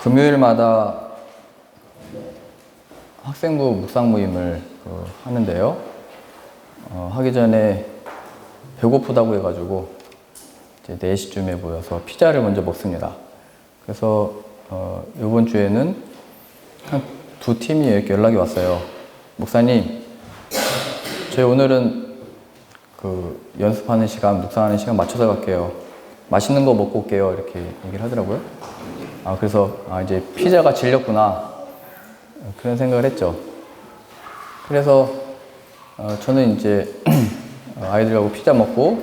금요일마다 학생부 묵상 모임을 하는데요. 하기 전에 배고프다고 해가지고 이제 4시쯤에 모여서 피자를 먼저 먹습니다. 그래서 이번 주에는 한 2팀이 이렇게 연락이 왔어요. 목사님, 저희 오늘은 연습하는 시간, 묵상하는 시간 맞춰서 갈게요. 맛있는 거 먹고 올게요. 이렇게 얘기를 하더라고요. 그래서 이제 피자가 질렸구나, 그런 생각을 했죠. 그래서 저는 이제 아이들하고 피자 먹고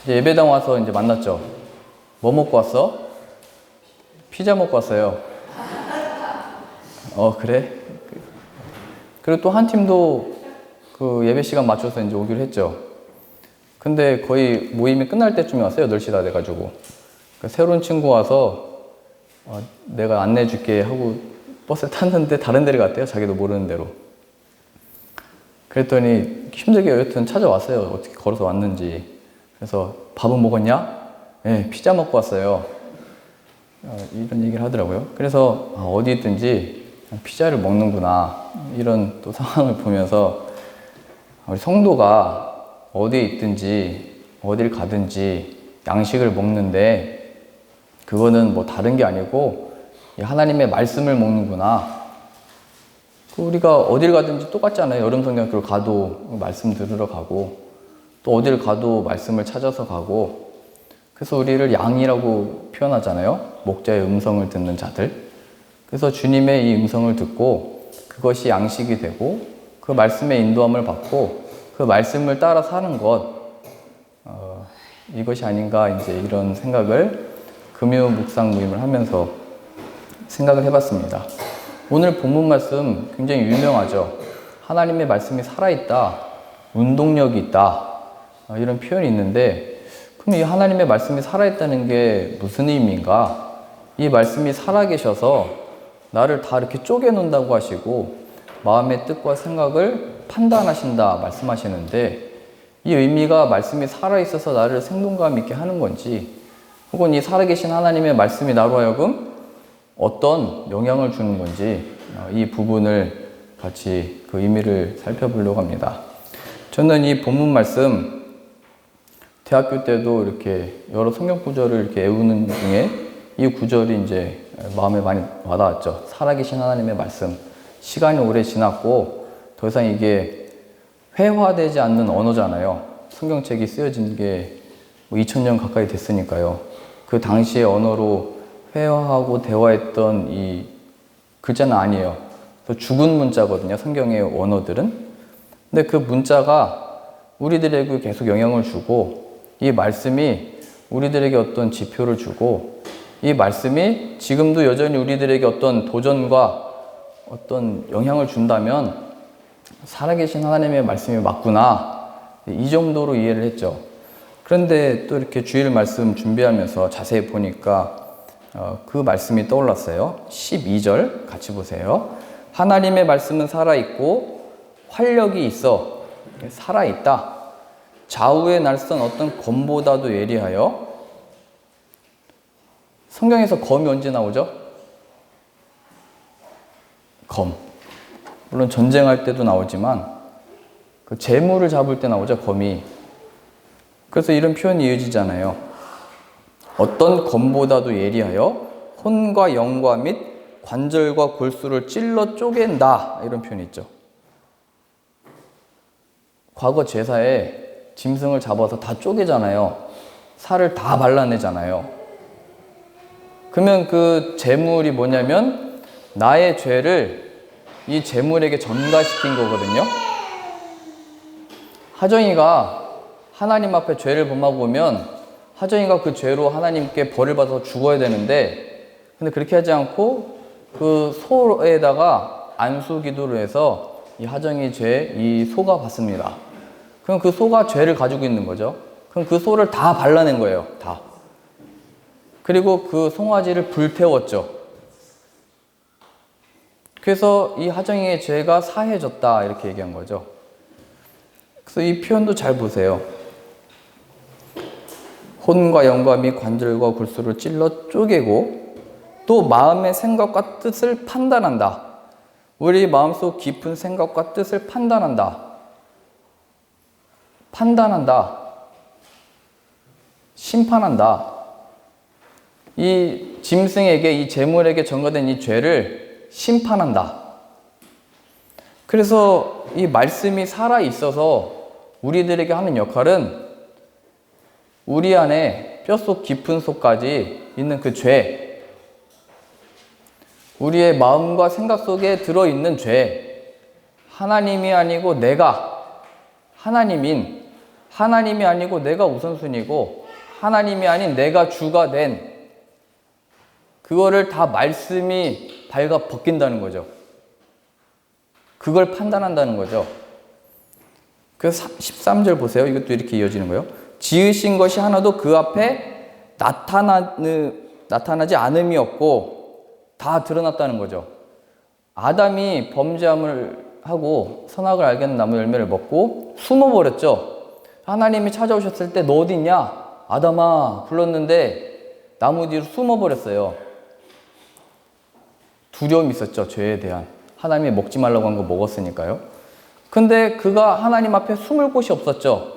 이제 예배당 와서 이제 만났죠. 뭐 먹고 왔어? 피자 먹고 왔어요. 그래? 그리고 또 한 팀도 그 예배 시간 맞춰서 이제 오기로 했죠. 근데 거의 모임이 끝날 때쯤에 왔어요. 8시 다 돼가지고. 새로운 친구 와서 내가 안내해 줄게 하고 버스에 탔는데 다른 데를 갔대요. 자기도 모르는 데로. 그랬더니 힘들게 여튼 찾아왔어요. 어떻게 걸어서 왔는지. 그래서 밥은 먹었냐? 네, 피자 먹고 왔어요. 이런 얘기를 하더라고요. 그래서 어디 있든지 피자를 먹는구나, 이런 또 상황을 보면서 우리 성도가 어디에 있든지 어딜 가든지 양식을 먹는데 그거는 뭐 다른 게 아니고 하나님의 말씀을 먹는구나. 우리가 어딜 가든지 똑같잖아요. 여름 성경학교를 가도 말씀 들으러 가고, 또 어딜 가도 말씀을 찾아서 가고, 그래서 우리를 양이라고 표현하잖아요. 목자의 음성을 듣는 자들. 그래서 주님의 이 음성을 듣고 그것이 양식이 되고 그 말씀의 인도함을 받고 그 말씀을 따라 사는 것, 이것이 아닌가, 이제 이런 생각을 금요 묵상 모임을 하면서 생각을 해봤습니다. 오늘 본문 말씀 굉장히 유명하죠. 하나님의 말씀이 살아있다, 운동력이 있다, 이런 표현이 있는데, 그럼 이 하나님의 말씀이 살아있다는 게 무슨 의미인가? 이 말씀이 살아계셔서 나를 다 이렇게 쪼개놓는다고 하시고 마음의 뜻과 생각을 판단하신다 말씀하시는데, 이 의미가 말씀이 살아있어서 나를 생동감 있게 하는 건지, 혹은 이 살아계신 하나님의 말씀이 나로 하여금 어떤 영향을 주는 건지, 이 부분을 같이 그 의미를 살펴보려고 합니다. 저는 이 본문 말씀 대학교 때도 이렇게 여러 성경 구절을 이렇게 외우는 중에 이 구절이 이제 마음에 많이 와닿았죠. 살아계신 하나님의 말씀. 시간이 오래 지났고 더 이상 이게 회화되지 않는 언어잖아요. 성경책이 쓰여진 게 뭐 2000년 가까이 됐으니까요. 그 당시의 언어로 회화하고 대화했던 이 글자는 아니에요. 그래서 죽은 문자거든요, 성경의 언어들은. 근데 그 문자가 우리들에게 계속 영향을 주고, 이 말씀이 우리들에게 어떤 지표를 주고, 이 말씀이 지금도 여전히 우리들에게 어떤 도전과 어떤 영향을 준다면 살아계신 하나님의 말씀이 맞구나, 이 정도로 이해를 했죠. 그런데 또 이렇게 주일 말씀 준비하면서 자세히 보니까 그 말씀이 떠올랐어요. 12절 같이 보세요. 하나님의 말씀은 살아있고 활력이 있어. 살아있다. 좌우의 날선 어떤 검보다도 예리하여. 성경에서 검이 언제 나오죠? 검. 물론 전쟁할 때도 나오지만 그 재물을 잡을 때 나오죠, 검이. 그래서 이런 표현이 이어지잖아요. 어떤 검보다도 예리하여 혼과 영과 및 관절과 골수를 찔러 쪼갠다, 이런 표현이 있죠. 과거 제사에 짐승을 잡아서 다 쪼개잖아요. 살을 다 발라내잖아요. 그러면 그 제물이 뭐냐면 나의 죄를 이 제물에게 전가시킨 거거든요. 하정이가 하나님 앞에 죄를 범하고 오면 하정이가 그 죄로 하나님께 벌을 받아서 죽어야 되는데, 근데 그렇게 하지 않고 그 소에다가 안수 기도를 해서 이 하정이 죄, 이 소가 받습니다. 그럼 그 소가 죄를 가지고 있는 거죠. 그럼 그 소를 다 발라낸 거예요, 다. 그리고 그 송아지를 불태웠죠. 그래서 이 하정이의 죄가 사해졌다, 이렇게 얘기한 거죠. 그래서 이 표현도 잘 보세요. 혼과 영과 및 관절과 골수를 찔러 쪼개고, 또 마음의 생각과 뜻을 판단한다. 우리 마음속 깊은 생각과 뜻을 판단한다. 심판한다. 이 짐승에게, 이 재물에게 전가된 이 죄를 심판한다. 그래서 이 말씀이 살아있어서 우리들에게 하는 역할은 우리 안에 뼛속 깊은 속까지 있는 그 죄, 우리의 마음과 생각 속에 들어있는 죄, 하나님이 아니고 내가 하나님이 아니고 내가 우선순위고 하나님이 아닌 내가 주가 된 그거를 다 말씀이 발가 벗긴다는 거죠. 그걸 판단한다는 거죠. 그래서 13절 보세요. 이것도 이렇게 이어지는 거예요. 지으신 것이 하나도 그 앞에 나타나지 않음이 없고 다 드러났다는 거죠. 아담이 범죄함을 하고 선악을 알게 하는 나무 열매를 먹고 숨어버렸죠. 하나님이 찾아오셨을 때 너 어디 있냐? 아담아 불렀는데 나무 뒤로 숨어버렸어요. 두려움이 있었죠. 죄에 대한. 하나님이 먹지 말라고 한 거 먹었으니까요. 근데 그가 하나님 앞에 숨을 곳이 없었죠.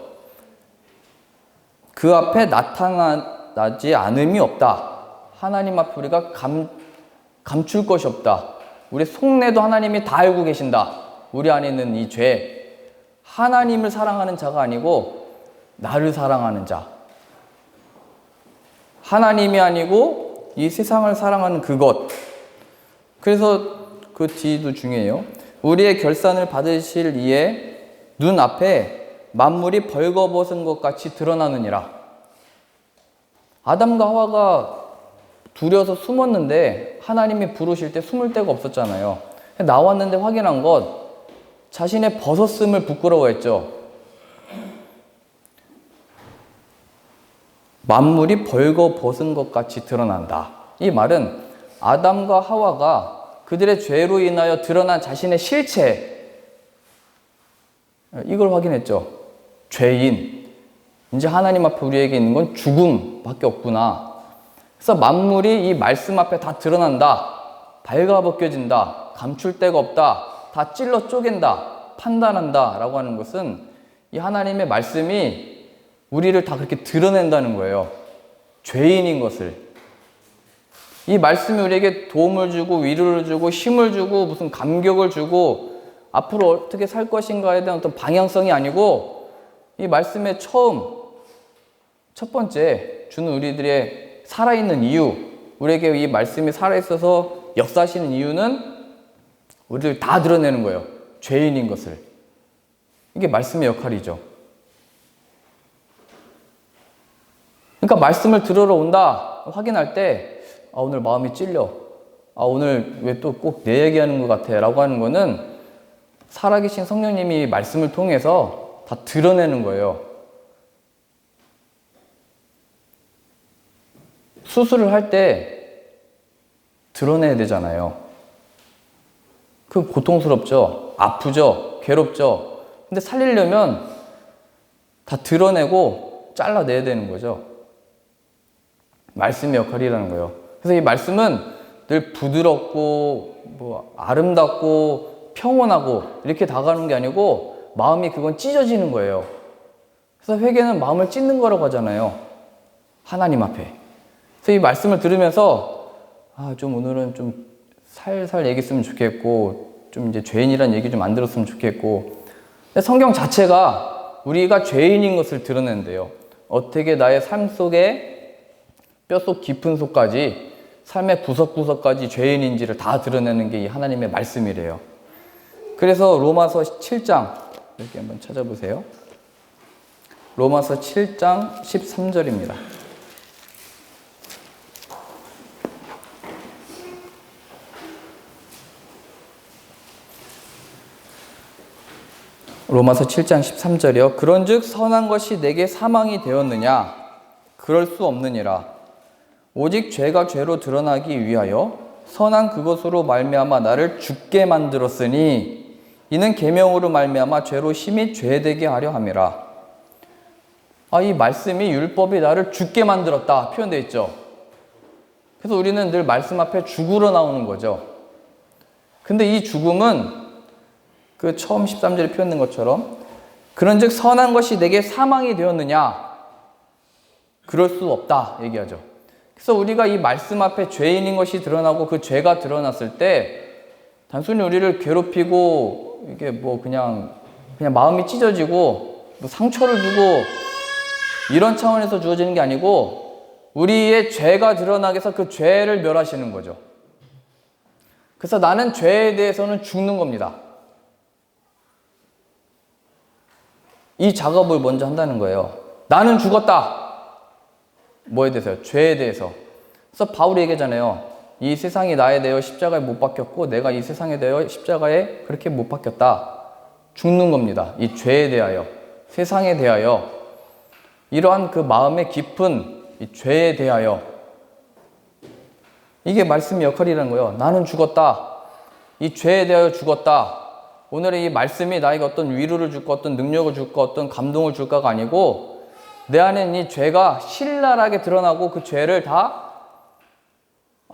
그 앞에 나타나지 않음이 없다. 하나님 앞에 우리가 감출 것이 없다. 우리 속내도 하나님이 다 알고 계신다. 우리 안에 있는 이 죄. 하나님을 사랑하는 자가 아니고 나를 사랑하는 자. 하나님이 아니고 이 세상을 사랑하는 그것. 그래서 그 뒤도 중요해요. 우리의 결산을 받으실 이에 눈앞에 만물이 벌거벗은 것 같이 드러나느니라. 아담과 하와가 두려워서 숨었는데 하나님이 부르실 때 숨을 데가 없었잖아요. 나왔는데 확인한 것, 자신의 벗었음을 부끄러워했죠. 만물이 벌거벗은 것 같이 드러난다. 이 말은 아담과 하와가 그들의 죄로 인하여 드러난 자신의 실체, 이걸 확인했죠. 죄인. 이제 하나님 앞에 우리에게 있는 건 죽음밖에 없구나. 그래서 만물이 이 말씀 앞에 다 드러난다. 발가벗겨진다. 감출 데가 없다. 다 찔러 쪼갠다. 판단한다. 라고 하는 것은 이 하나님의 말씀이 우리를 다 그렇게 드러낸다는 거예요. 죄인인 것을. 이 말씀이 우리에게 도움을 주고 위로를 주고 힘을 주고 무슨 감격을 주고 앞으로 어떻게 살 것인가에 대한 어떤 방향성이 아니고 이 말씀의 첫 번째 주는 우리들의 살아있는 이유, 우리에게 이 말씀이 살아있어서 역사하시는 이유는 우리를 다 드러내는 거예요. 죄인인 것을. 이게 말씀의 역할이죠. 그러니까 말씀을 들으러 온다 확인할 때 오늘 마음이 찔려. 오늘 왜 또 꼭 내 얘기하는 것 같아 라고 하는 거는 살아계신 성령님이 말씀을 통해서 다 드러내는 거예요. 수술을 할 때 드러내야 되잖아요. 그 고통스럽죠. 아프죠. 괴롭죠. 근데 살리려면 다 드러내고 잘라내야 되는 거죠. 말씀의 역할이라는 거예요. 그래서 이 말씀은 늘 부드럽고 아름답고 평온하고 이렇게 다가가는 게 아니고 마음이 그건 찢어지는 거예요. 그래서 회개는 마음을 찢는 거라고 하잖아요. 하나님 앞에. 그래서 이 말씀을 들으면서 좀 오늘은 좀 살살 얘기했으면 좋겠고 좀 이제 죄인이란 얘기 좀 안 들었으면 좋겠고. 근데 성경 자체가 우리가 죄인인 것을 드러낸대요. 어떻게 나의 삶 속에 뼛속 깊은 속까지 삶의 구석구석까지 죄인인지를 다 드러내는 게 이 하나님의 말씀이래요. 그래서 로마서 7장 이렇게 한번 찾아보세요. 로마서 7장 13절입니다. 로마서 7장 13절이요. 그런즉 선한 것이 내게 사망이 되었느냐? 그럴 수 없느니라. 오직 죄가 죄로 드러나기 위하여 선한 그것으로 말미암아 나를 죽게 만들었으니 이는 계명으로 말미암아 죄로 심히 죄되게 하려 함이라. 이 말씀이 율법이 나를 죽게 만들었다 표현되어 있죠. 그래서 우리는 늘 말씀 앞에 죽으러 나오는 거죠. 근데 이 죽음은 그 처음 13절에 표현된 것처럼 그런즉 선한 것이 내게 사망이 되었느냐? 그럴 수 없다 얘기하죠. 그래서 우리가 이 말씀 앞에 죄인인 것이 드러나고 그 죄가 드러났을 때 단순히 우리를 괴롭히고 이게 뭐 그냥 마음이 찢어지고 뭐 상처를 주고 이런 차원에서 주어지는 게 아니고 우리의 죄가 드러나게 해서 그 죄를 멸하시는 거죠. 그래서 나는 죄에 대해서는 죽는 겁니다. 이 작업을 먼저 한다는 거예요. 나는 죽었다. 뭐에 대해서요? 죄에 대해서. 그래서 바울이 얘기하잖아요. 이 세상이 나에 대하여 십자가에 못 박혔고 내가 이 세상에 대하여 십자가에 그렇게 못 박혔다. 죽는 겁니다. 이 죄에 대하여, 세상에 대하여, 이러한 그 마음의 깊은 이 죄에 대하여, 이게 말씀의 역할이라는 거예요. 나는 죽었다. 이 죄에 대하여 죽었다. 오늘의 이 말씀이 나에게 어떤 위로를 줄까, 어떤 능력을 줄까, 어떤 감동을 줄까가 아니고 내 안에 이 죄가 신랄하게 드러나고 그 죄를 다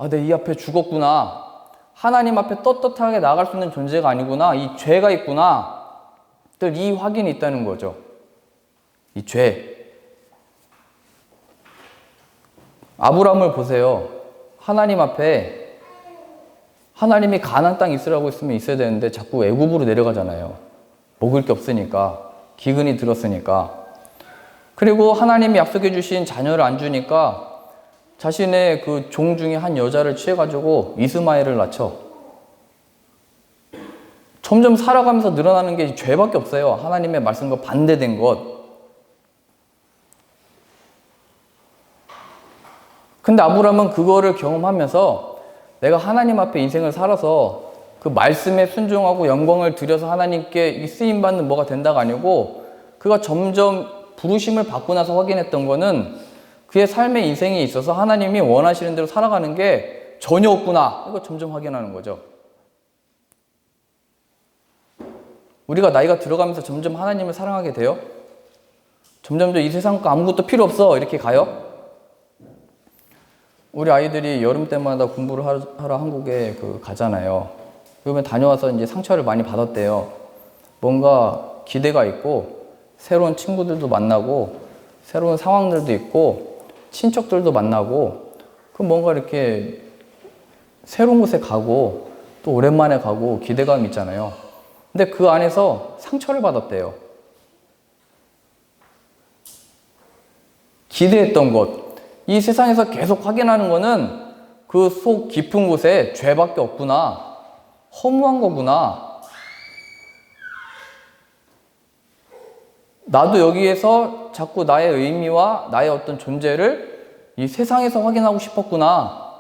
내 이 앞에 죽었구나. 하나님 앞에 떳떳하게 나아갈 수 있는 존재가 아니구나. 이 죄가 있구나. 늘 이 확인이 있다는 거죠. 이 죄. 아브라함을 보세요. 하나님 앞에 하나님이 가나안 땅 있으라고 했으면 있어야 되는데 자꾸 애굽으로 내려가잖아요. 먹을 게 없으니까, 기근이 들었으니까. 그리고 하나님이 약속해 주신 자녀를 안 주니까 자신의 그 종 중에 한 여자를 취해가지고 이스마엘을 낳죠. 점점 살아가면서 늘어나는 게 죄밖에 없어요. 하나님의 말씀과 반대된 것. 근데 아브라함은 그거를 경험하면서 내가 하나님 앞에 인생을 살아서 그 말씀에 순종하고 영광을 드려서 하나님께 이 쓰임받는 뭐가 된다가 아니고 그가 점점 부르심을 받고 나서 확인했던 거는 그의 삶의 인생에 있어서 하나님이 원하시는 대로 살아가는 게 전혀 없구나. 이거 점점 확인하는 거죠. 우리가 나이가 들어가면서 점점 하나님을 사랑하게 돼요? 점점 이 세상 거 아무것도 필요 없어. 이렇게 가요? 우리 아이들이 여름 때마다 공부를 하러 한국에 가잖아요. 그러면 다녀와서 이제 상처를 많이 받았대요. 뭔가 기대가 있고, 새로운 친구들도 만나고, 새로운 상황들도 있고, 친척들도 만나고, 그 뭔가 이렇게 새로운 곳에 가고, 또 오랜만에 가고, 기대감이 있잖아요. 근데 그 안에서 상처를 받았대요. 기대했던 것. 이 세상에서 계속 확인하는 거는 그 속 깊은 곳에 죄밖에 없구나. 허무한 거구나. 나도 여기에서 자꾸 나의 의미와 나의 어떤 존재를 이 세상에서 확인하고 싶었구나.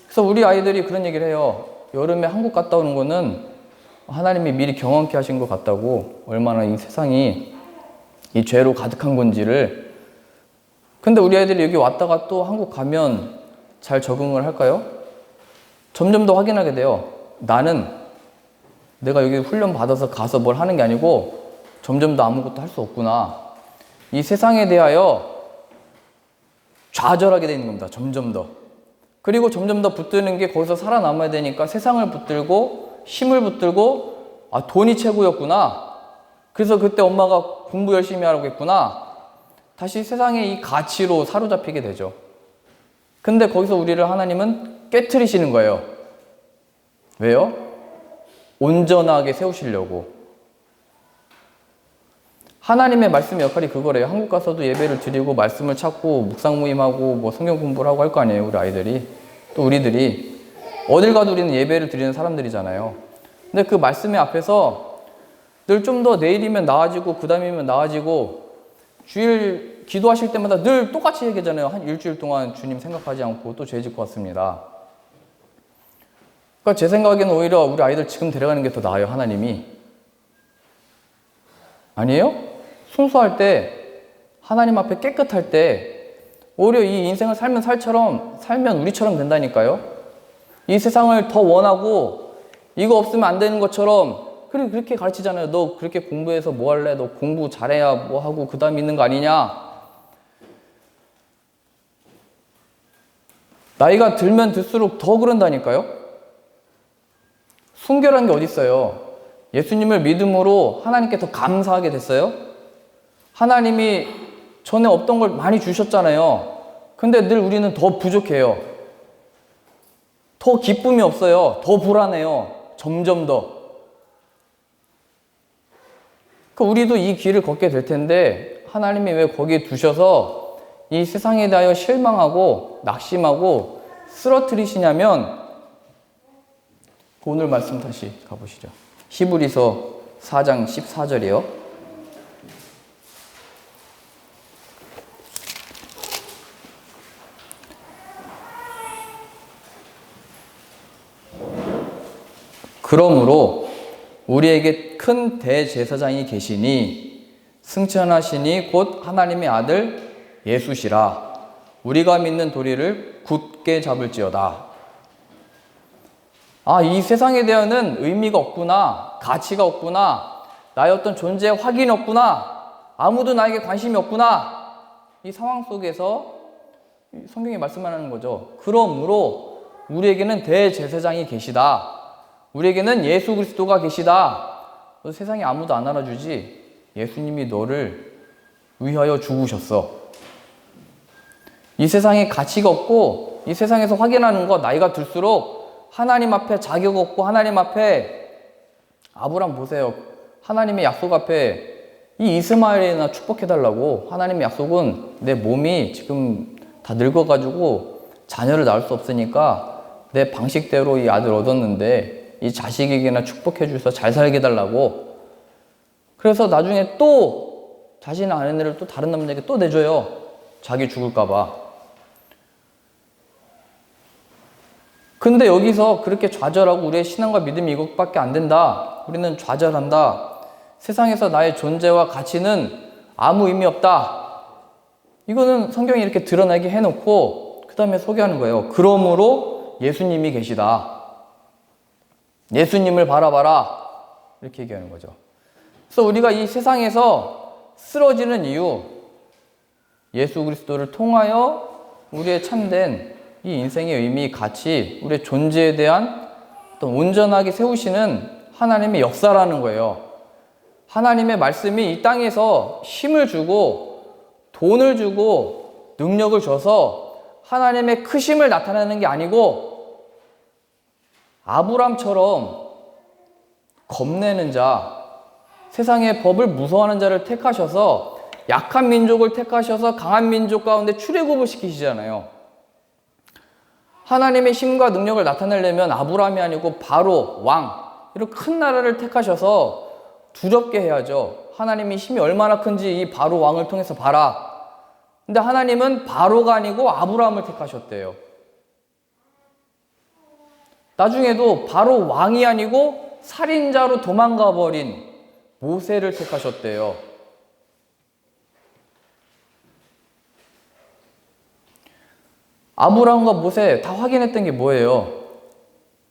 그래서 우리 아이들이 그런 얘기를 해요. 여름에 한국 갔다 오는 거는 하나님이 미리 경험케 하신 것 같다고. 얼마나 이 세상이 이 죄로 가득한 건지를. 근데 우리 아이들이 여기 왔다가 또 한국 가면 잘 적응을 할까요? 점점 더 확인하게 돼요. 나는 내가 여기 훈련 받아서 가서 뭘 하는 게 아니고 점점 더 아무것도 할 수 없구나. 이 세상에 대하여 좌절하게 되는 겁니다. 점점 더. 그리고 점점 더 붙드는 게 거기서 살아남아야 되니까 세상을 붙들고 힘을 붙들고 돈이 최고였구나. 그래서 그때 엄마가 공부 열심히 하라고 했구나. 다시 세상의 이 가치로 사로잡히게 되죠. 근데 거기서 우리를 하나님은 깨트리시는 거예요. 왜요? 온전하게 세우시려고. 하나님의 말씀의 역할이 그거래요. 한국 가서도 예배를 드리고 말씀을 찾고 묵상 모임하고 뭐 성경 공부를 하고 할 거 아니에요. 우리 아이들이. 또 우리들이. 어딜 가도 우리는 예배를 드리는 사람들이잖아요. 근데 그 말씀의 앞에서 늘 좀 더 내일이면 나아지고 그 다음이면 나아지고 주일 기도하실 때마다 늘 똑같이 얘기하잖아요. 한 일주일 동안 주님 생각하지 않고 또 죄 짓고 왔습니다. 그러니까 제 생각에는 오히려 우리 아이들 지금 데려가는 게 더 나아요. 하나님이. 아니에요? 순수할 때, 하나님 앞에 깨끗할 때, 오히려 이 인생을 살면 우리처럼 된다니까요? 이 세상을 더 원하고, 이거 없으면 안 되는 것처럼, 그렇게 가르치잖아요. 너 그렇게 공부해서 뭐 할래? 너 공부 잘해야 뭐 하고 그 다음 있는 거 아니냐? 나이가 들면 들수록 더 그런다니까요. 순결한 게 어디 있어요? 예수님을 믿음으로 하나님께 더 감사하게 됐어요? 하나님이 전에 없던 걸 많이 주셨잖아요. 근데 늘 우리는 더 부족해요. 더 기쁨이 없어요. 더 불안해요. 점점 더. 우리도 이 길을 걷게 될 텐데 하나님이 왜 거기에 두셔서 이 세상에 대하여 실망하고 낙심하고 쓰러뜨리시냐면, 오늘 말씀 다시 가보시죠. 히브리서 4장 14절이요. 그러므로 우리에게 큰 대제사장이 계시니 승천하시니 곧 하나님의 아들 예수시라. 우리가 믿는 도리를 굳게 잡을지어다. 이 세상에 대한은 의미가 없구나, 가치가 없구나, 나의 어떤 존재의 확인이 없구나, 아무도 나에게 관심이 없구나, 이 상황 속에서 성경이 말씀하는 거죠. 그러므로 우리에게는 대제사장이 계시다. 우리에게는 예수 그리스도가 계시다. 세상에 아무도 안 알아주지, 예수님이 너를 위하여 죽으셨어. 이 세상에 가치가 없고 이 세상에서 확인하는 거, 나이가 들수록 하나님 앞에 자격 없고, 하나님 앞에, 아브라함 보세요. 하나님의 약속 앞에 이 이스마엘이나 축복해달라고. 하나님의 약속은 내 몸이 지금 다 늙어가지고 자녀를 낳을 수 없으니까 내 방식대로 이 아들 얻었는데 이 자식에게나 축복해 주셔서 잘 살게 해달라고. 그래서 나중에 또 자신의 아내를 또 다른 남자에게 또 내줘요. 자기 죽을까봐. 근데 여기서 그렇게 좌절하고 우리의 신앙과 믿음이 이것밖에 안 된다, 우리는 좌절한다, 세상에서 나의 존재와 가치는 아무 의미 없다, 이거는 성경이 이렇게 드러나게 해놓고 그 다음에 소개하는 거예요. 그러므로 예수님이 계시다. 예수님을 바라봐라. 이렇게 얘기하는 거죠. 그래서 우리가 이 세상에서 쓰러지는 이유, 예수 그리스도를 통하여 우리의 참된 이 인생의 의미, 가치, 우리의 존재에 대한 어떤 온전하게 세우시는 하나님의 역사라는 거예요. 하나님의 말씀이 이 땅에서 힘을 주고 돈을 주고 능력을 줘서 하나님의 크심을 나타내는 게 아니고, 아브람처럼 겁내는 자, 세상의 법을 무서워하는 자를 택하셔서 약한 민족을 택하셔서 강한 민족 가운데 출애굽을 시키시잖아요. 하나님의 힘과 능력을 나타내려면 아브라함이 아니고 바로 왕, 이런 큰 나라를 택하셔서 두렵게 해야죠. 하나님이 힘이 얼마나 큰지 이 바로 왕을 통해서 봐라. 근데 하나님은 바로가 아니고 아브라함을 택하셨대요. 나중에도 바로 왕이 아니고 살인자로 도망가 버린 모세를 택하셨대요. 아브라함과 모세 다 확인했던 게 뭐예요?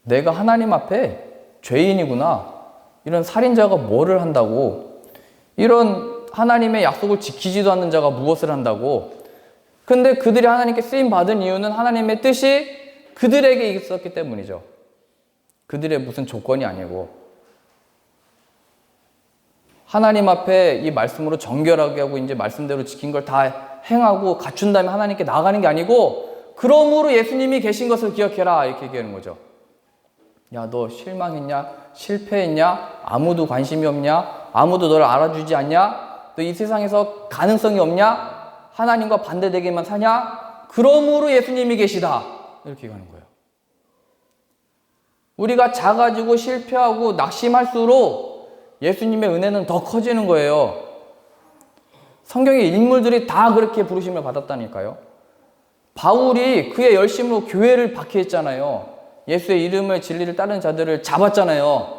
내가 하나님 앞에 죄인이구나. 이런 살인자가 뭐를 한다고? 이런 하나님의 약속을 지키지도 않는 자가 무엇을 한다고? 근데 그들이 하나님께 쓰임받은 이유는 하나님의 뜻이 그들에게 있었기 때문이죠. 그들의 무슨 조건이 아니고. 하나님 앞에 이 말씀으로 정결하게 하고 이제 말씀대로 지킨 걸 다 행하고 갖춘 다음에 하나님께 나아가는 게 아니고, 그러므로 예수님이 계신 것을 기억해라, 이렇게 얘기하는 거죠. 야, 너 실망했냐? 실패했냐? 아무도 관심이 없냐? 아무도 너를 알아주지 않냐? 너 이 세상에서 가능성이 없냐? 하나님과 반대되게만 사냐? 그러므로 예수님이 계시다, 이렇게 얘기하는 거예요. 우리가 작아지고 실패하고 낙심할수록 예수님의 은혜는 더 커지는 거예요. 성경의 인물들이 다 그렇게 부르심을 받았다니까요. 바울이 그의 열심으로 교회를 박해했잖아요. 예수의 이름을, 진리를 따르는 자들을 잡았잖아요.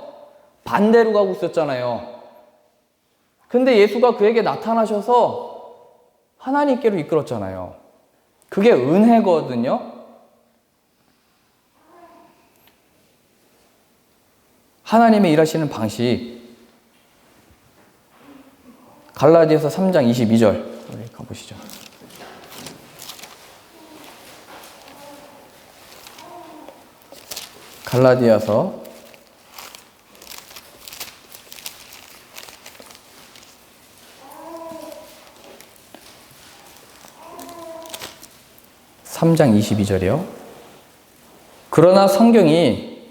반대로 가고 있었잖아요. 근데 예수가 그에게 나타나셔서 하나님께로 이끌었잖아요. 그게 은혜거든요. 하나님의 일하시는 방식. 갈라디아서 3장 22절 우리 가보시죠. 갈라디아서 3장 22절이요. 그러나 성경이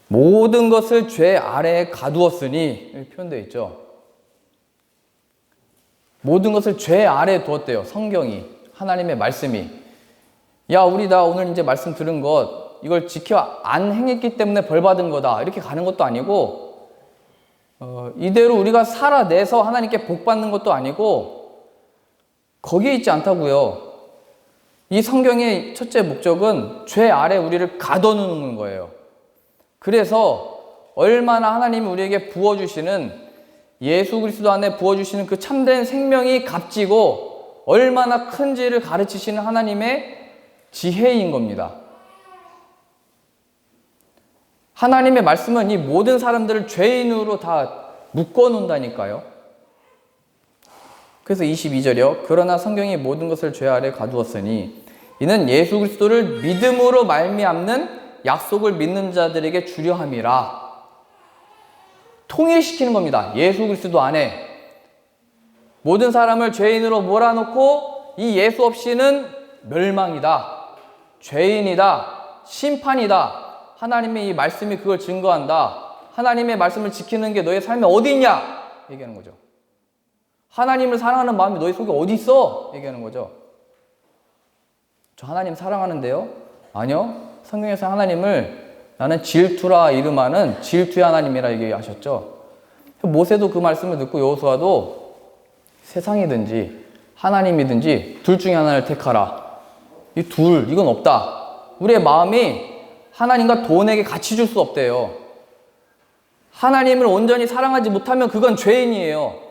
모든 것을 죄 아래에 가두었으니, 여기 표현되어 있죠. 모든 것을 죄 아래에 두었대요. 성경이, 하나님의 말씀이. 야, 우리 다 오늘 이제 말씀 들은 것, 이걸 지켜 안 행했기 때문에 벌 받은 거다, 이렇게 가는 것도 아니고, 이대로 우리가 살아내서 하나님께 복 받는 것도 아니고, 거기에 있지 않다고요. 이 성경의 첫째 목적은 죄 아래 우리를 가둬놓는 거예요. 그래서 얼마나 하나님이 우리에게 부어주시는, 예수 그리스도 안에 부어주시는 그 참된 생명이 값지고 얼마나 큰지를 가르치시는 하나님의 지혜인 겁니다. 하나님의 말씀은 이 모든 사람들을 죄인으로 다 묶어놓는다니까요. 그래서 22절이요. 그러나 성경이 모든 것을 죄 아래 가두었으니 이는 예수 그리스도를 믿음으로 말미암는 약속을 믿는 자들에게 주려 함이라. 통일시키는 겁니다. 예수 그리스도 안에 모든 사람을 죄인으로 몰아놓고 이 예수 없이는 멸망이다, 죄인이다, 심판이다. 하나님의 이 말씀이 그걸 증거한다. 하나님의 말씀을 지키는 게 너의 삶에 어디 있냐 얘기하는 거죠. 하나님을 사랑하는 마음이 너희 속에 어디 있어 얘기하는 거죠. 저 하나님 사랑하는데요? 아니요. 성경에서 하나님을 나는 질투라 이름하는 질투의 하나님이라 얘기하셨죠. 모세도 그 말씀을 듣고 여호수아도 세상이든지 하나님이든지 둘 중에 하나를 택하라. 이 둘, 이건 없다. 우리의 마음이 하나님과 돈에게 같이 줄 수 없대요. 하나님을 온전히 사랑하지 못하면 그건 죄인이에요.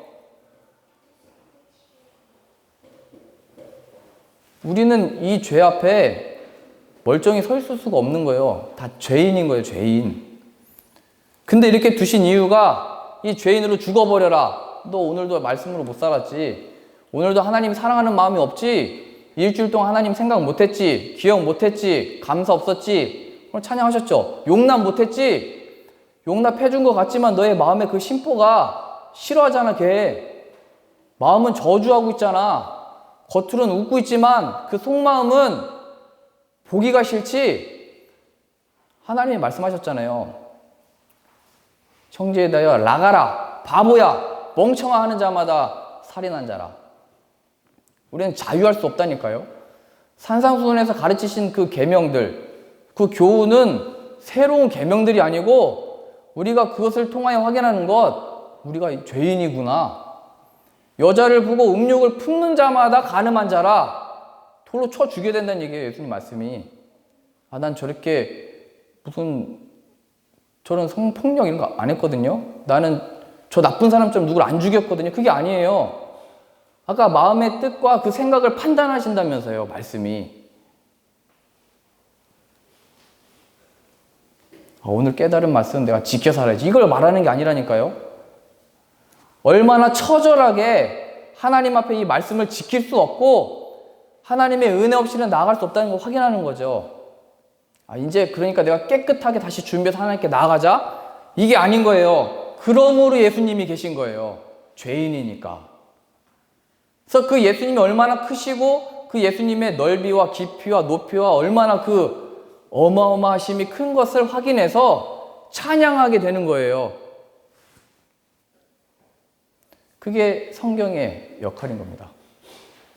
우리는 이 죄 앞에 멀쩡히 서 있을 수가 없는 거예요. 다 죄인인 거예요, 죄인. 근데 이렇게 두신 이유가 이 죄인으로 죽어버려라. 너 오늘도 말씀으로 못 살았지. 오늘도 하나님 사랑하는 마음이 없지. 일주일 동안 하나님 생각 못했지. 기억 못했지. 감사 없었지. 오늘 찬양하셨죠. 용납 못했지. 용납해준 것 같지만 너의 마음에 그 심보가 싫어하잖아, 걔. 마음은 저주하고 있잖아. 겉으로는 웃고 있지만 그 속마음은 보기가 싫지. 하나님이 말씀하셨잖아요. 형제에 대하여 나가라, 바보야, 멍청아 하는 자마다 살인한 자라. 우리는 자유할 수 없다니까요. 산상수훈에서 가르치신 그 계명들, 그 교훈은 새로운 계명들이 아니고 우리가 그것을 통하여 확인하는 것, 우리가 죄인이구나. 여자를 보고 음욕을 품는 자마다 가늠한 자라. 돌로 쳐 죽여야 된다는 얘기예요, 예수님 말씀이. 아, 난 저렇게 무슨 저런 성폭력 이런 거 안 했거든요. 나는 저 나쁜 사람처럼 누굴 안 죽였거든요. 그게 아니에요. 아까 마음의 뜻과 그 생각을 판단하신다면서요, 말씀이. 아, 오늘 깨달은 말씀은 내가 지켜 살아야지. 이걸 말하는 게 아니라니까요. 얼마나 처절하게 하나님 앞에 이 말씀을 지킬 수 없고 하나님의 은혜 없이는 나아갈 수 없다는 걸 확인하는 거죠. 아, 이제 그러니까 내가 깨끗하게 다시 준비해서 하나님께 나아가자? 이게 아닌 거예요. 그러므로 예수님이 계신 거예요. 죄인이니까. 그래서 그 예수님이 얼마나 크시고 그 예수님의 넓이와 깊이와 높이와 얼마나 그 어마어마하심이 큰 것을 확인해서 찬양하게 되는 거예요. 그게 성경의 역할인 겁니다.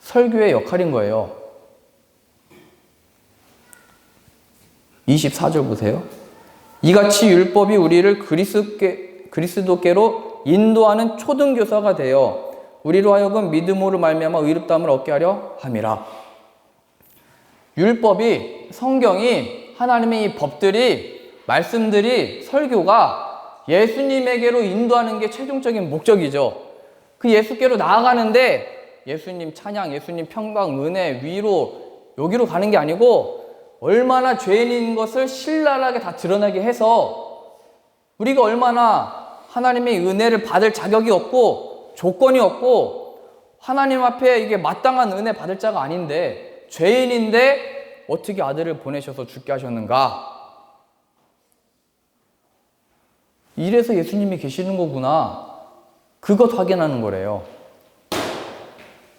설교의 역할인 거예요. 24절 보세요. 이같이 율법이 우리를 그리스도께로 인도하는 초등교사가 되어 우리로 하여금 믿음으로 말미암아 의롭다함을 얻게 하려 함이라. 율법이, 성경이, 하나님의 이 법들이, 말씀들이, 설교가 예수님에게로 인도하는 게 최종적인 목적이죠. 그 예수께로 나아가는데 예수님 찬양, 예수님 평강, 은혜, 위로 여기로 가는 게 아니고 얼마나 죄인인 것을 신랄하게 다 드러나게 해서 우리가 얼마나 하나님의 은혜를 받을 자격이 없고 조건이 없고 하나님 앞에 이게 마땅한 은혜 받을 자가 아닌데 죄인인데 어떻게 아들을 보내셔서 죽게 하셨는가? 이래서 예수님이 계시는 거구나. 그것 확인하는 거래요.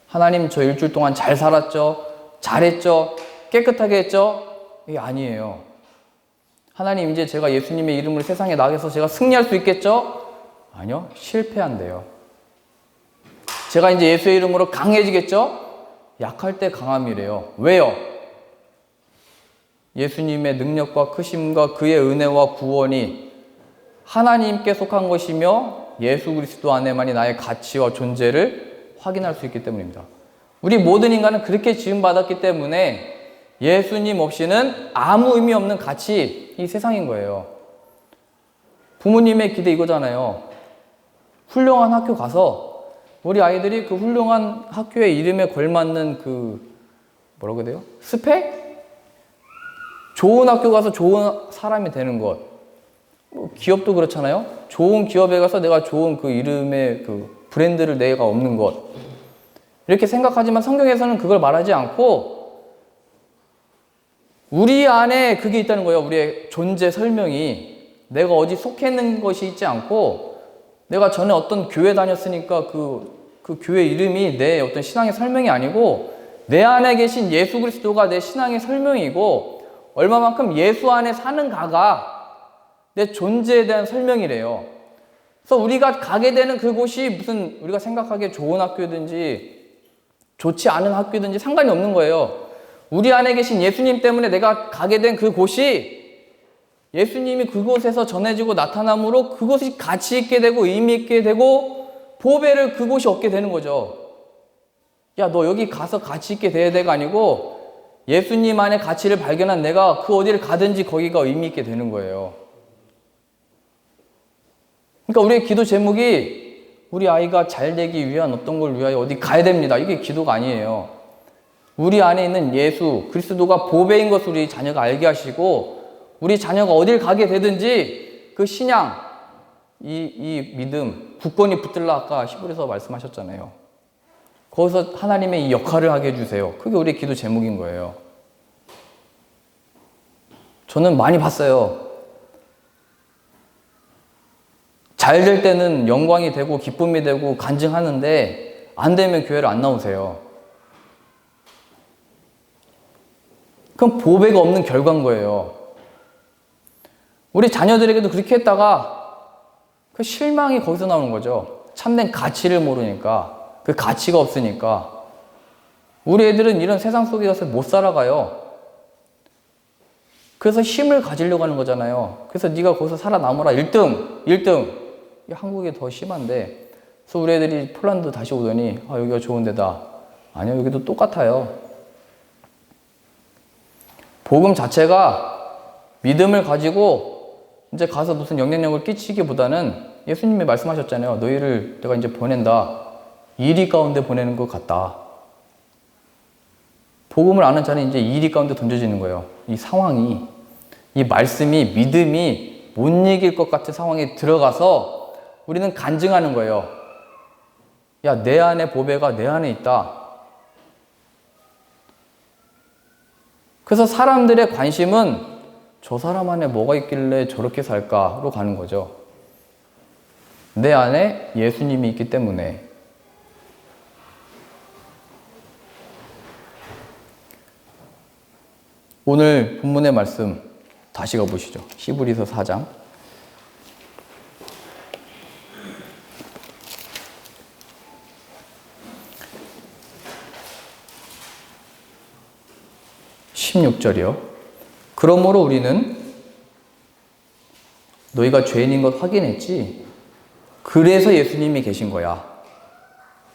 하나님, 저 일주일 동안 잘 살았죠? 잘했죠? 깨끗하게 했죠? 이게 아니에요. 하나님, 이제 제가 예수님의 이름으로 세상에 나가서 제가 승리할 수 있겠죠? 아니요. 실패한대요. 제가 이제 예수의 이름으로 강해지겠죠? 약할 때 강함이래요. 왜요? 예수님의 능력과 크심과 그의 은혜와 구원이 하나님께 속한 것이며 예수 그리스도 안에만이 나의 가치와 존재를 확인할 수 있기 때문입니다. 우리 모든 인간은 그렇게 지음받았기 때문에 예수님 없이는 아무 의미 없는 가치, 이 세상인 거예요. 부모님의 기대 이거잖아요. 훌륭한 학교 가서 우리 아이들이 그 훌륭한 학교의 이름에 걸맞는 뭐라고 해야 돼요? 스펙? 좋은 학교 가서 좋은 사람이 되는 것. 기업도 그렇잖아요. 좋은 기업에 가서 내가 좋은 그 이름의 그 브랜드를 내가 얻는 것. 이렇게 생각하지만 성경에서는 그걸 말하지 않고 우리 안에 그게 있다는 거예요. 우리의 존재 설명이. 내가 어디 속해 있는 것이 있지 않고 내가 전에 어떤 교회 다녔으니까 그 교회 이름이 내 어떤 신앙의 설명이 아니고 내 안에 계신 예수 그리스도가 내 신앙의 설명이고 얼마만큼 예수 안에 사는가가 내 존재에 대한 설명이래요. 그래서 우리가 가게 되는 그곳이 무슨 우리가 생각하기에 좋은 학교든지 좋지 않은 학교든지 상관이 없는 거예요. 우리 안에 계신 예수님 때문에 내가 가게 된 그곳이 예수님이 그곳에서 전해지고 나타남으로 그곳이 가치 있게 되고 의미 있게 되고 보배를 그곳이 얻게 되는 거죠. 야, 너 여기 가서 가치 있게 돼야 돼가 아니고 예수님 안에 가치를 발견한 내가 그 어디를 가든지 거기가 의미 있게 되는 거예요. 그러니까 우리의 기도 제목이 우리 아이가 잘 되기 위한 어떤 걸 위하여 어디 가야 됩니다. 이게 기도가 아니에요. 우리 안에 있는 예수, 그리스도가 보배인 것을 우리 자녀가 알게 하시고 우리 자녀가 어딜 가게 되든지 그 신앙, 이 믿음, 굳건히 붙들라 아까 히브리서 말씀하셨잖아요. 거기서 하나님의 이 역할을 하게 해주세요. 그게 우리의 기도 제목인 거예요. 저는 많이 봤어요. 잘 될 때는 영광이 되고 기쁨이 되고 간증하는데 안 되면 교회를 안 나오세요. 그럼 보배가 없는 결과인 거예요. 우리 자녀들에게도 그렇게 했다가 그 실망이 거기서 나오는 거죠. 참된 가치를 모르니까, 그 가치가 없으니까. 우리 애들은 이런 세상 속에 가서 못 살아가요. 그래서 힘을 가지려고 하는 거잖아요. 그래서 네가 거기서 살아남으라. 1등. 한국이 더 심한데. 그래서 우리 애들이 폴란드 다시 오더니 여기가 좋은 데다. 아니요, 여기도 똑같아요. 복음 자체가 믿음을 가지고 이제 가서 무슨 영향력을 끼치기보다는 예수님이 말씀하셨잖아요. 너희를 내가 이제 보낸다. 이리 가운데 보내는 것 같다. 복음을 아는 자는 이제 이리 가운데 던져지는 거예요. 이 상황이, 이 말씀이, 믿음이 못 이길 것 같은 상황에 들어가서 우리는 간증하는 거예요. 야, 내 안에 보배가 내 안에 있다. 그래서 사람들의 관심은 저 사람 안에 뭐가 있길래 저렇게 살까로 가는 거죠. 내 안에 예수님이 있기 때문에. 오늘 본문의 말씀 다시 가보시죠. 히브리서 4장. (16절이요) 그러므로 우리는 너희가 죄인인 것 확인했지? 그래서 예수님이 계신 거야.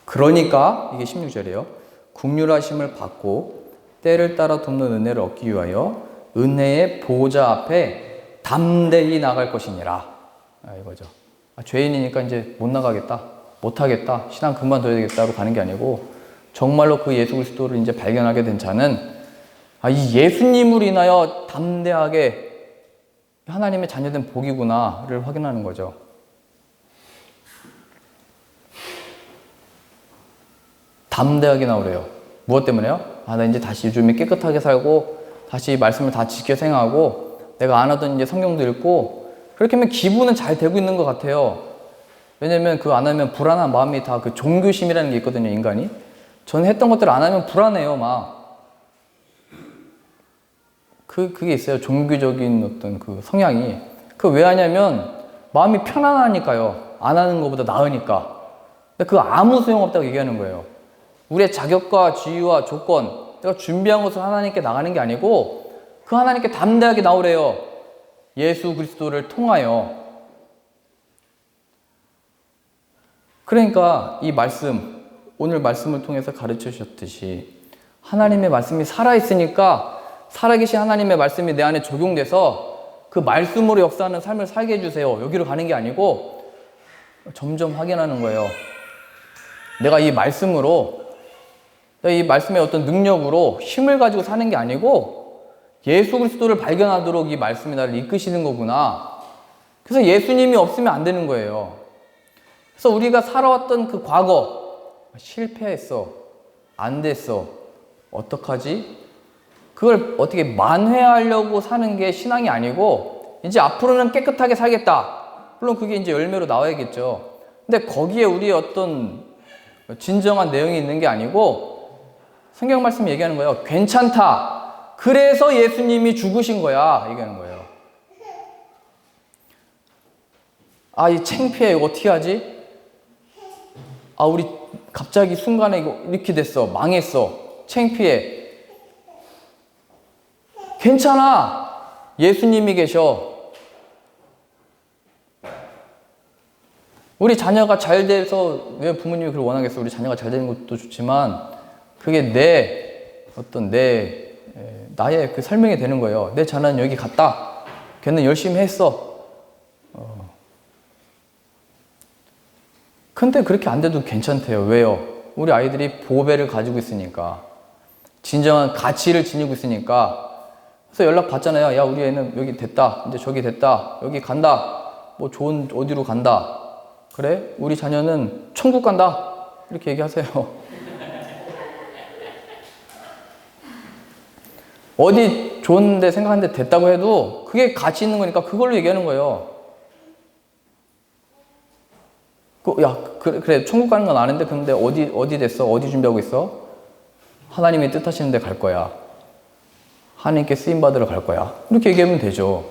그러니까 이게 16절이에요. 긍휼하심을 받고 때를 따라 돕는 은혜를 얻기 위하여 은혜의 보호자 앞에 담대히 나갈 것이니라. 이거죠. 죄인이니까 이제 못 나가겠다, 못 하겠다, 신앙 그만둬야 되겠다로 가는 게 아니고 정말로 그 예수 그리스도를 이제 발견하게 된 자는 이 예수님으로 인하여 담대하게 하나님의 자녀된 복이구나를 확인하는 거죠. 담대하게 나오래요. 무엇 때문에요? 나 이제 다시 요즘에 깨끗하게 살고 다시 말씀을 다 지켜 생각하고 내가 안 하던 이제 성경도 읽고 그렇게 하면 기분은 잘 되고 있는 것 같아요. 왜냐면 그거 안 하면 불안한 마음이 다 그 종교심이라는 게 있거든요, 인간이. 저는 했던 것들을 안 하면 불안해요, 막. 그게 있어요. 종교적인 어떤 그 성향이. 그거 왜 하냐면 마음이 편안하니까요. 안 하는 것보다 나으니까. 근데 그거 아무 소용없다고 얘기하는 거예요. 우리의 자격과 지위와 조건, 내가 준비한 것을 하나님께 나가는 게 아니고 그 하나님께 담대하게 나오래요. 예수 그리스도를 통하여. 그러니까 이 말씀, 오늘 말씀을 통해서 가르쳐 주셨듯이 하나님의 말씀이 살아있으니까 살아계신 하나님의 말씀이 내 안에 적용돼서 그 말씀으로 역사하는 삶을 살게 해주세요. 여기로 가는 게 아니고 점점 확인하는 거예요. 내가 이 말씀으로, 이 말씀의 어떤 능력으로 힘을 가지고 사는 게 아니고 예수 그리스도를 발견하도록 이 말씀이 나를 이끄시는 거구나. 그래서 예수님이 없으면 안 되는 거예요. 그래서 우리가 살아왔던 그 과거, 실패했어, 안 됐어, 어떡하지? 그걸 어떻게 만회하려고 사는 게 신앙이 아니고 이제 앞으로는 깨끗하게 살겠다. 물론 그게 이제 열매로 나와야겠죠. 근데 거기에 우리의 어떤 진정한 내용이 있는 게 아니고 성경 말씀이 얘기하는 거예요. 괜찮다. 그래서 예수님이 죽으신 거야. 얘기하는 거예요. 아, 이 창피해. 이거 어떻게 하지? 아, 우리 갑자기 순간에 이거 이렇게 됐어. 망했어. 창피해. 괜찮아. 예수님이 계셔. 우리 자녀가 잘 돼서 왜 부모님이 그걸 원하겠어? 우리 자녀가 잘 되는 것도 좋지만 그게 나의 그 설명이 되는 거예요. 내 자녀는 여기 갔다. 걔는 열심히 했어. 근데 그렇게 안 돼도 괜찮대요. 왜요? 우리 아이들이 보배를 가지고 있으니까. 진정한 가치를 지니고 있으니까. 그래서 연락 받잖아요. 야, 우리 애는 여기 됐다. 이제 저기 됐다. 여기 간다. 뭐 좋은 어디로 간다. 그래? 우리 자녀는 천국 간다. 이렇게 얘기하세요. 어디 좋은데 생각하는데 됐다고 해도 그게 가치 있는 거니까 그걸로 얘기하는 거예요. 야, 그래, 천국 가는 건 아는데 근데 어디 됐어? 어디 준비하고 있어? 하나님이 뜻하시는 데 갈 거야. 하나님께 쓰임받으러 갈 거야. 이렇게 얘기하면 되죠.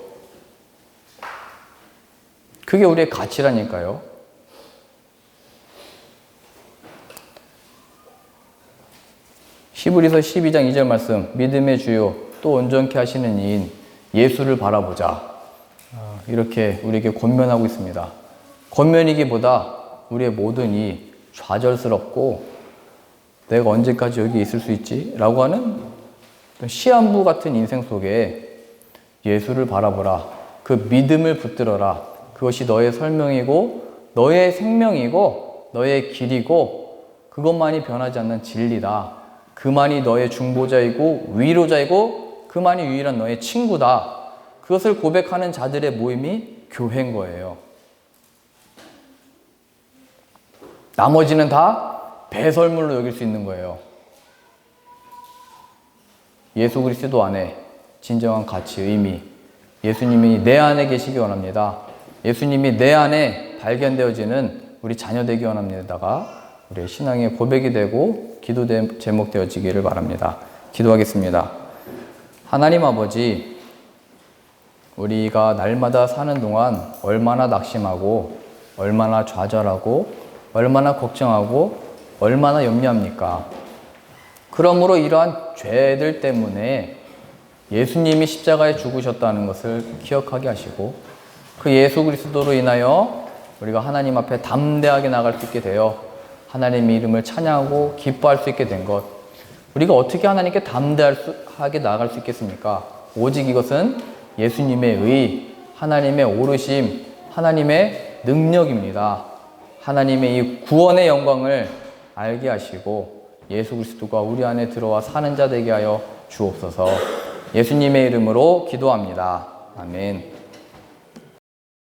그게 우리의 가치라니까요. 히브리서 12장 2절 말씀, 믿음의 주요 또 온전케 하시는 이인 예수를 바라보자. 이렇게 우리에게 권면하고 있습니다. 권면이기보다 우리의 모든 이 좌절스럽고 내가 언제까지 여기 있을 수 있지? 라고 하는 시한부 같은 인생 속에 예수를 바라보라. 그 믿음을 붙들어라. 그것이 너의 설명이고 너의 생명이고 너의 길이고 그것만이 변하지 않는 진리다. 그만이 너의 중보자이고 위로자이고 그만이 유일한 너의 친구다. 그것을 고백하는 자들의 모임이 교회인 거예요. 나머지는 다 배설물로 여길 수 있는 거예요. 예수 그리스도 안에 진정한 가치, 의미, 예수님이 내 안에 계시기 원합니다. 예수님이 내 안에 발견되어지는 우리 자녀 되기 원합니다가 우리의 신앙의 고백이 되고 기도 제목 되어지기를 바랍니다. 기도하겠습니다. 하나님 아버지, 우리가 날마다 사는 동안 얼마나 낙심하고 얼마나 좌절하고 얼마나 걱정하고 얼마나 염려합니까? 그러므로 이러한 죄들 때문에 예수님이 십자가에 죽으셨다는 것을 기억하게 하시고 그 예수 그리스도로 인하여 우리가 하나님 앞에 담대하게 나갈 수 있게 되어 하나님의 이름을 찬양하고 기뻐할 수 있게 된 것, 우리가 어떻게 하나님께 담대하게 나아갈 수 있겠습니까? 오직 이것은 예수님의 의, 하나님의 오르심, 하나님의 능력입니다. 하나님의 이 구원의 영광을 알게 하시고 예수 그리스도가 우리 안에 들어와 사는 자 되게 하여 주옵소서. 예수님의 이름으로 기도합니다. 아멘.